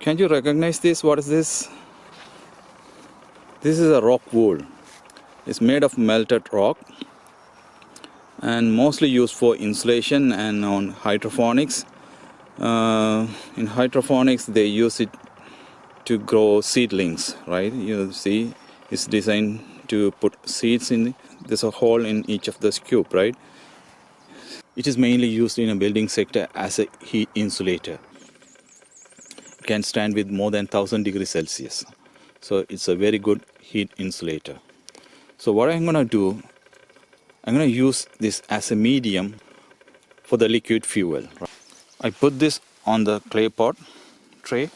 Can you recognize this? What is this? This is a Rockwool. It's made of melted rock and mostly used for insulation and on hydroponics. In hydroponics, they use it to grow seedlings, right? You see, it's designed to put seeds in. There's a hole in each of this cube, right? It is mainly used in a building sector as a heat insulator. It can stand with more than 1000 degrees Celsius. So it's a very good heat insulator. So what I'm going to do, I'm going to use this as a medium for the liquid fuel. I put this on the clay pot tray,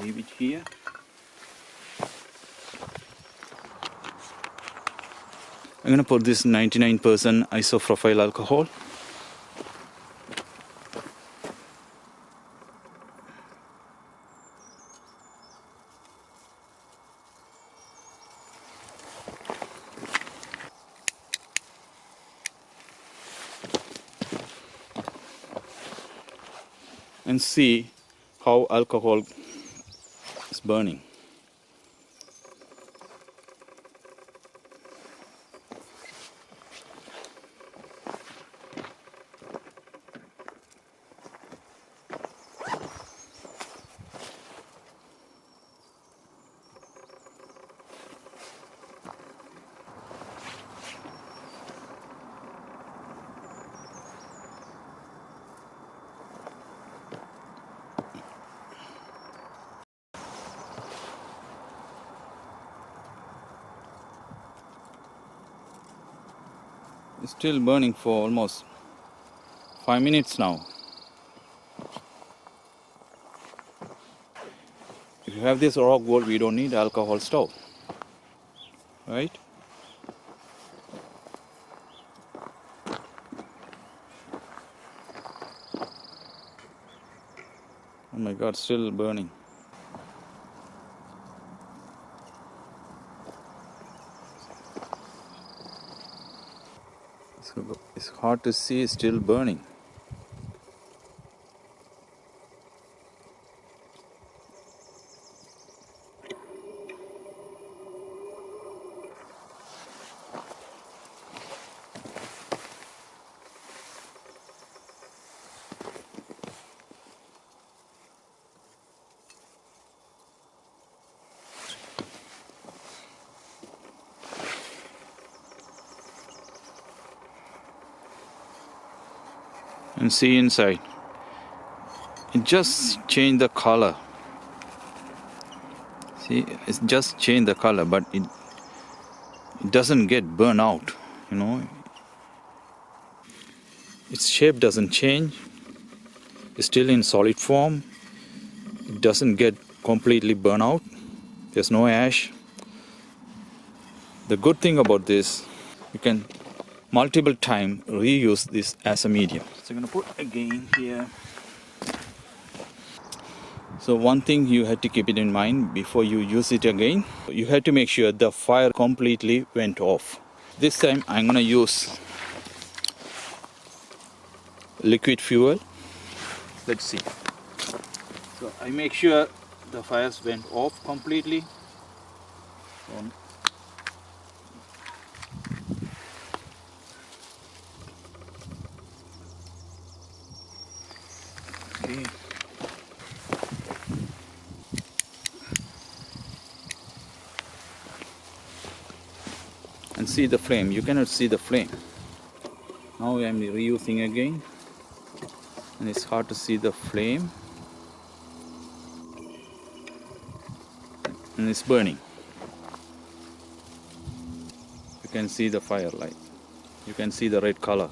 leave it here. I'm going to put this 99% isopropyl alcohol. And see how alcohol is burning. It's still burning for almost 5 minutes now. If you have this Rockwool, we don't need alcohol stove, right? Oh my God, still burning. It's hard to see, it's still burning. And see inside, it just changed the color. See, it's just changed the color, but it doesn't get burned out, you know. Its shape doesn't change. It's still in solid form. It doesn't get completely burned out. There's no ash. The good thing about this, you can multiple time reuse this as a medium. So I'm going to put again here. So one thing you have to keep it in mind before you use it again, you have to make sure the fire completely went off. This time I'm going to use liquid fuel. Let's see. So I make sure the fires went off completely. Okay. And see the flame. You cannot see the flame. Now I'm reusing again, and it's hard to see the flame, and it's burning. You can see the firelight. You can see the red color.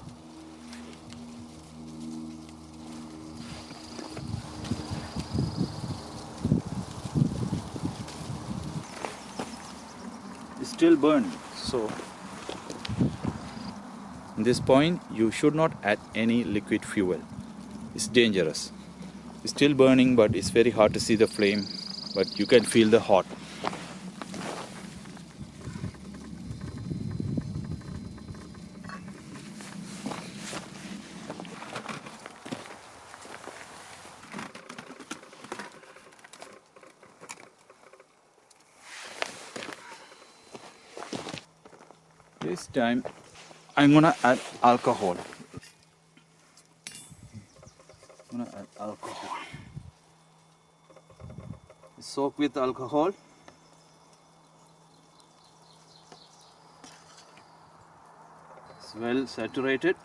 It's still burning. So at this point you should not add any liquid fuel. It's dangerous. It's still burning, but it's very hard to see the flame, but you can feel the hot. This time I'm gonna add alcohol. Soak with alcohol. It's well saturated.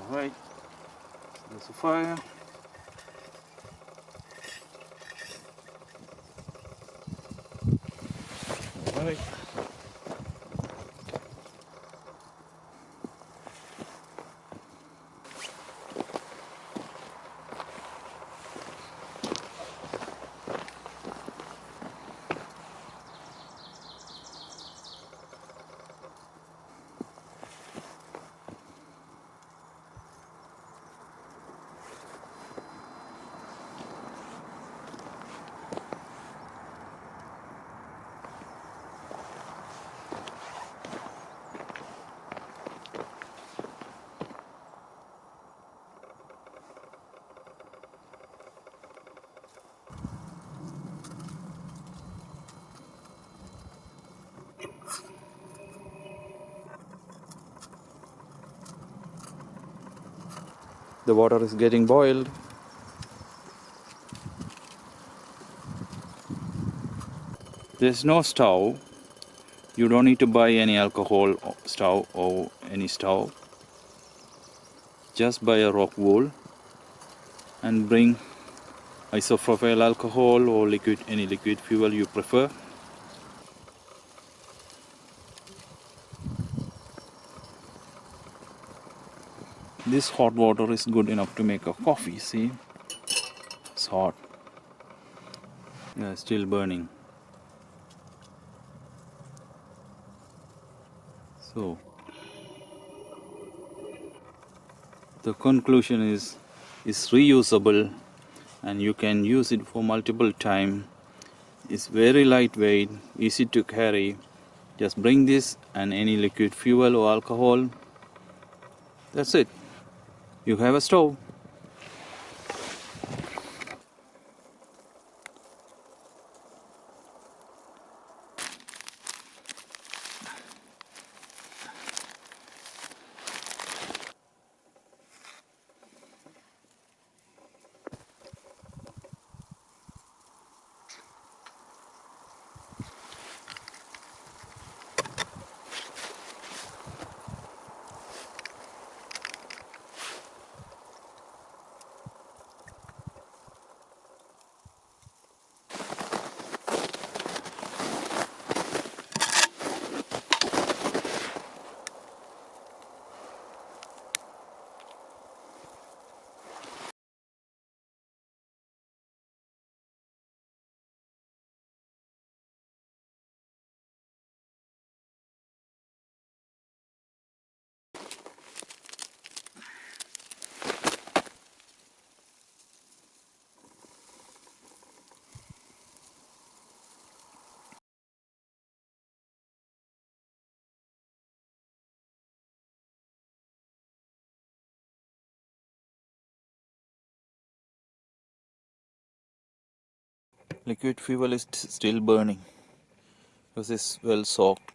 Alright, there's a fire. Alright. The water is getting boiled. There's no stove. You don't need to buy any alcohol stove or any stove. Just buy a Rockwool and bring isopropyl alcohol or any liquid fuel you prefer. This hot water is good enough to make a coffee. See, it's hot. Yeah, still burning. So the conclusion is it's reusable and you can use it for multiple time. It's very lightweight, easy to carry. Just bring this and any liquid fuel or alcohol. That's it. You have a stove. Liquid fuel is still burning because it's well soaked.